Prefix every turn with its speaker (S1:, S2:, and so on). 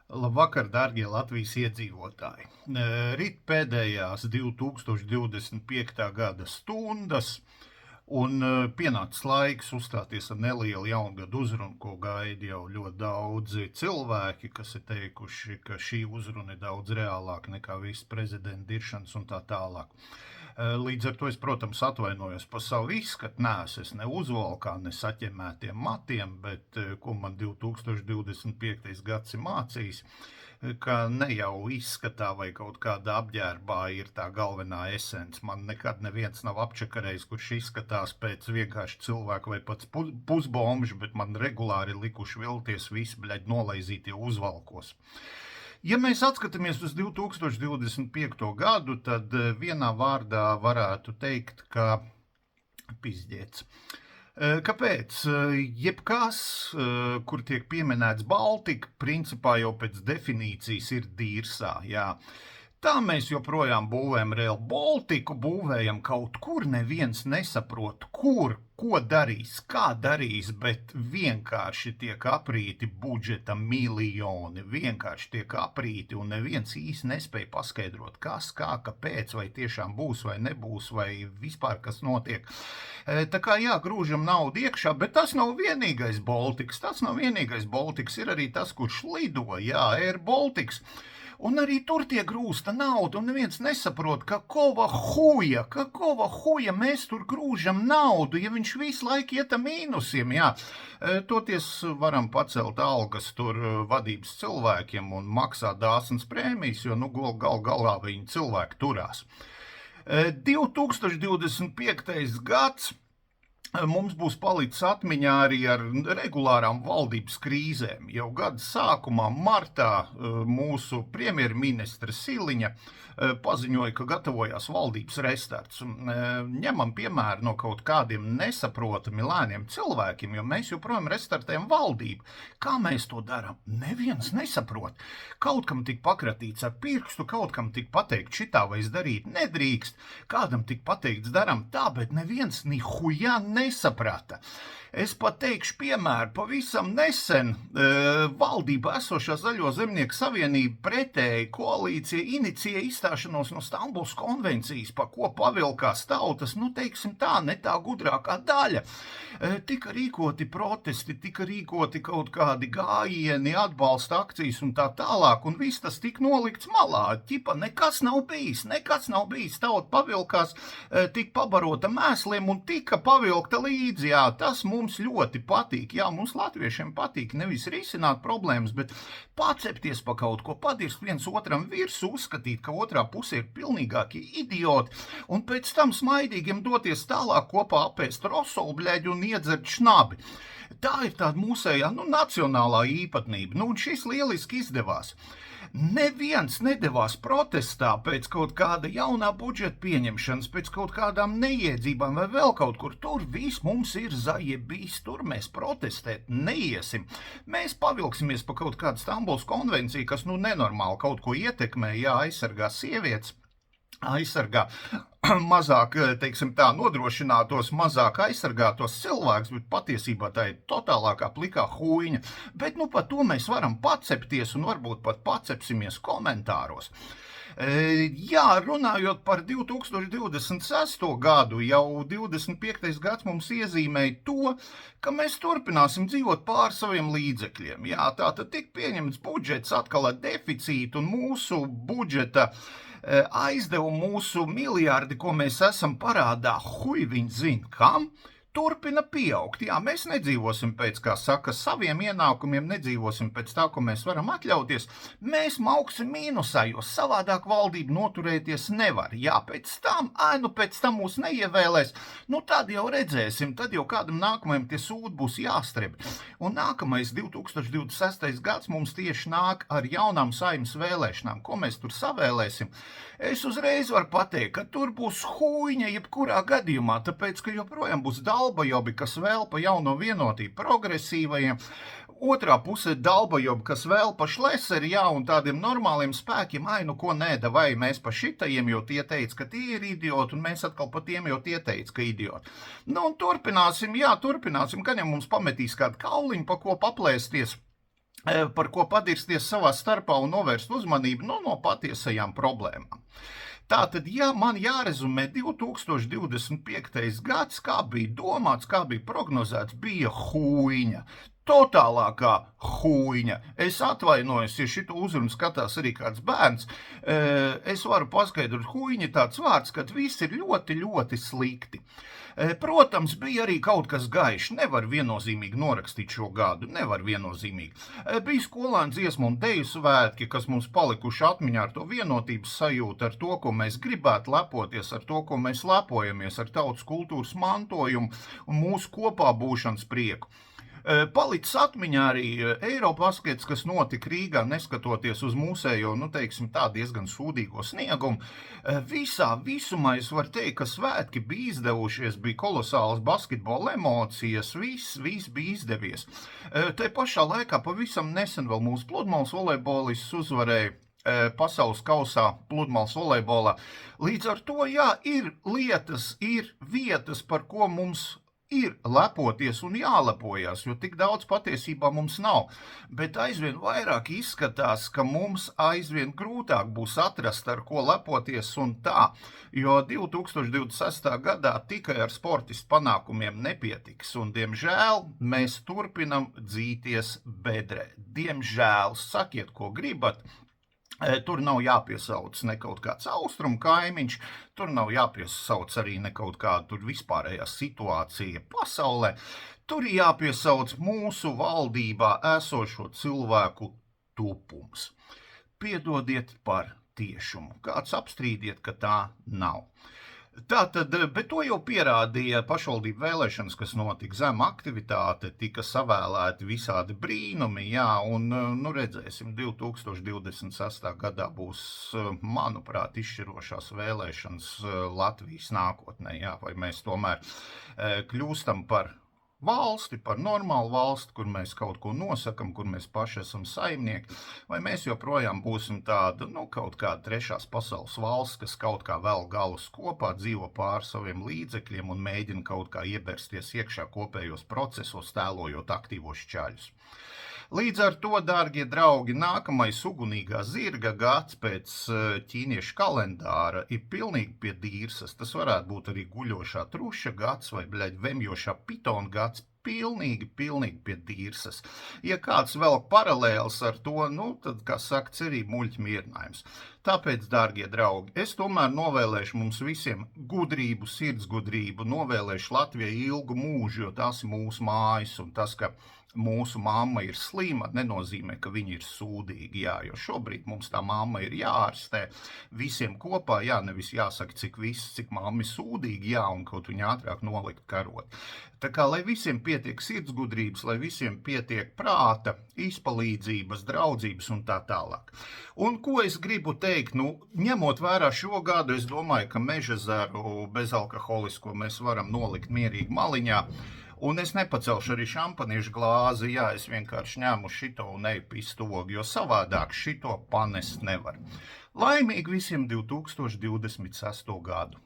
S1: Labvakar, dārgie Latvijas iedzīvotāji! Rit pēdējās 2025. gada stundas, un pienācis laiks uzstāties ar nelielu jaungadu uzrunu, ko gaida jau ļoti daudzi cilvēki, kas ir teikuši, ka šī uzruna ir daudz reālāka nekā visas prezidenta diršanas un tā tālāk. Līdz ar to es, protams, atvainojos par savu izskatu, neesmu ne uzvalkā, ne saķemētiem matiem, bet ko man 2025. gads ir mācījis, ka ne jau izskatā vai kaut kādā apģērbā ir tā galvenā esence. Man nekad neviens nav apčakarējis, kurš izskatās pēc vienkārši cilvēku vai pats pusbomžu, bet man regulāri likuši vilties visi, nolaizītie uzvalkos. Ja mēs atskatāmies uz 2025. gadu, tad vienā vārdā varētu teikt, ka pizģēts. Kāpēc? Jebkas, kur tiek pieminēts Baltika, principā jau pēc definīcijas ir dīrsā, jā. Tā mēs joprojām būvējam Rail Baltiku, būvējam kaut kur, neviens nesaprot, kur, ko darīs, kā darīs, bet vienkārši tiek aprīti budžeta miljoni, vienkārši tiek aprīti, un neviens īsti nespēja paskaidrot, kas, kā, kāpēc, vai tiešām būs vai nebūs, vai vispār kas notiek. Tā kā jā, grūžam naudu iekšā, bet tas nav vienīgais Baltiks, ir arī tas, kurš lido, jā, Air Baltics. Un arī tur tiek grūsta nauda, un neviens nesaprot, kakova huja mēs tur grūžam naudu, ja viņš visu laiku iet mīnusiem, jā. Toties varam pacelt algas tur vadības cilvēkiem un maksāt dāsnas prēmijas, jo galā viņi cilvēki turās. 2025. gads mums būs palicis atmiņā arī ar regulārām valdības krīzēm. Jau gada sākumā, martā, mūsu premjerministra Siliņa paziņoja, ka gatavojās valdības restarts. Ņemam piemēru no kaut kādiem nesaprotami lēniem cilvēkiem, jo mēs joprojām restartējam valdību. Kā mēs to darām? Neviens nesaprot. Kaut kam tik pakratīts ar pirkstu, kaut kam tik pateikt šitā vai es darīt nedrīkst, kādam tik pateikts daram tā, bet neviens ni hujā nesaprata. Es pat teikšu piemēru, pavisam nesen valdībā esošā Zaļo zemnieku savienība pretēji koalīcija inicijē izstāšanos no Stambulas konvencijas, pa ko pavilkās tautas, teiksim tā, ne tā gudrākā daļa. Tika rīkoti protesti, tika rīkoti kaut kādi gājieni, atbalsta akcijas un tā tālāk, un viss tas tika nolikts malā. Ķipa, nekas nav bijis, tauta pavilkās, tika pabarota mēsliem un tika pavilkta līdzi, jā, tas mums ļoti patīk, jā, mums latviešiem patīk nevis risināt problēmas, bet pacepties pa kaut ko, padirst viens otram virsū, uzskatīt, ka otrā pusē ir pilnīgākie idioti, un pēc tam smaidīgiem doties tālāk kopā apēst rosolbļeģu un iedzert šnabi. Tā ir tāda mūsējā, nacionālā īpatnība, un šis lieliski izdevās. Neviens nedevās protestā pēc kaut kāda jaunā budžeta pieņemšanas, pēc kaut kādām neiedzībām vai vēl kaut kur. Tur viss mums ir zajebīs, tur mēs protestēt neiesim. Mēs pavilksimies pa kaut kādu Stambulas konvenciju, kas nenormāli kaut ko ietekmē, jā, aizsargā sievietes, aizsargā mazāk, teiksim tā, nodrošinātos, mazāk aizsargātos cilvēks, bet patiesībā tā ir totālākā plikā huiņa. Bet par to mēs varam pacepties un varbūt pat pacepsimies komentāros. Jā, runājot par 2026. gadu, jau 25. gads mums iezīmēja to, ka mēs turpināsim dzīvot pār saviem līdzekļiem. Jā, tātad tik pieņemts budžets atkal ar deficītu un mūsu budžeta aizdevumu, mūsu miljardi, ko mēs esam parādā, viņi zina kam, turpina pieaugt. Jā, mēs nedzīvosim pēc, kā saka, saviem ienākumiem, nedzīvosim pēc tā, ko mēs varam atļauties. Mēs mauksim mīnusā, jo savādāk valdība noturēties nevar. Jā, pēc tam mūs neievēlēs. Tad jau redzēsim, tad jau kādam nākamajam tie sūdi būs jāstreb. Un nākamais 2026. gads mums tieši nāk ar jaunām Saeimas vēlēšanām. Ko mēs tur savēlēsim? Es uzreiz varu pateikt, ka tur būs huiņa jebkurā gadījumā, tāpēc, ka joprojām būs dalbajobi, kas vēl pa jauno vienotību progresīvajiem, otrā pusē dalbajobi, kas vēl pa šleseri, jā, un tādiem normāliem spēkiem, ko nēda, vai mēs pa šitajiem, jo tie teica, ka tie ir idioti, un mēs atkal pa tiem, jo tie teica, ka idioti. Un turpināsim, gan jau mums pametīs kādu kauliņu, pa ko paplēsties. par ko padirsties savā starpā un novērst uzmanību no patiesajām problēmām. Tātad, ja man jārezumē 2025. gads, kā bija domāts, kā bija prognozēts, bija huīņa. Totālākā huīņa. Es atvainojos, ja šito uzrunu skatās arī kāds bērns. Es varu paskaidrot, huīņa tāds vārds, kad viss ir ļoti, ļoti slikti. Protams, bija arī kaut kas gaišs. Nevar viennozīmīgi norakstīt šo gadu. Nevar viennozīmīgi. Bija skolēnu dziesmu un deju svētki, kas mums palikuši atmiņā ar to vienotības sajūtu, ar to, ko mēs gribētu lepoties, ar to, ko mēs lepojamies, ar tautas kultūras mantojumu un mūsu kopā būšanas prieku. Palicis atmiņā arī Eirobaskets, kas notika Rīgā, neskatoties uz mūsējo, teiksim tā, diezgan sūdīgo sniegumu. Visumā es varu teikt, ka svētki bija izdevušies, bija kolosālas basketbola emocijas, viss bija izdevies. Te pašā laikā pavisam nesen vēl mūsu pludmales volejbolists uzvarēja pasaules kausā pludmales volejbolā. Līdz ar to, jā, ir lietas, ir vietas, par ko mums ir lepoties un jālepojas, jo tik daudz patiesībā mums nav. Bet aizvien vairāk izskatās, ka mums aizvien grūtāk būs atrast, ar ko lepoties un tā, jo 2026. gadā tikai ar sportistu panākumiem nepietiks, un diemžēl mēs turpinam dzīties bedrē. Diemžēl, sakiet, ko gribat. Tur nav jāpiesauc ne kaut kāds austrumu kaimiņš, tur nav jāpiesauc arī ne kaut kāda tur vispārējā situācija pasaulē. Tur ir jāpiesauc mūsu valdībā esošo cilvēku tupums. Piedodiet par tiešumu. Kāds apstrīdiet, ka tā nav. Tātad, bet to jau pierādīja pašvaldību vēlēšanas, kas notika, zema aktivitāte, tika savēlēti visādi brīnumi, jā, un, redzēsim, 2026. gadā būs, manuprāt, izšķirošās vēlēšanas Latvijas nākotnē, jā, vai mēs tomēr kļūstam par valsti, par normālu valsti, kur mēs kaut ko nosakam, kur mēs paši esam saimnieki, vai mēs joprojām būsim tāda, kaut kāda trešās pasaules valsts, kas kaut kā vēl galus kopā, dzīvo pār saviem līdzekļiem un mēģina kaut kā iebersties iekšā kopējos procesos, tēlojot aktīvos šķaļus. Līdz ar to, dārgie draugi, nākamais ugunīgā zirga gads pēc ķīniešu kalendāra ir pilnīgi pie dīrsas. Tas varētu būt arī guļošā truša gads vai, vemjošā pitona gads. Pilnīgi pie dīrsas. Ja kāds vēl paralēls ar to, tad, kā saka, cerība muļķi mierinājums. Tāpēc, dārgie draugi, es tomēr novēlēšu mums visiem gudrību, sirdsgudrību, novēlēšu Latvijai ilgu mūžu, jo tas ir mūsu mājas, un tas, ka mūsu mamma ir slima, nenozīmē, ka viņa ir sūdīga, jā, jo šobrīd mums tā mamma ir jāārstē visiem kopā, jā, nevis jāsaka, cik mamma ir sūdīga, jā, un kaut viņa ātrāk nolikt karot. Tā kā, lai visiem pietiek sirdsgudrības, lai visiem pietiek prāta, izpalīdzības, draudzības un tā tālāk. Un ko es gribu teikt, ņemot vērā šo gadu, es domāju, ka Mežezaru bezalkoholisko mēs varam nolikt mierīgi maliņā. Un es nepacelšu arī šampaniešu glāzi, jā, es vienkārši ņēmu šito un eju pistogu, jo savādāk šito panest nevar. Laimīgi visiem 2026. gadu!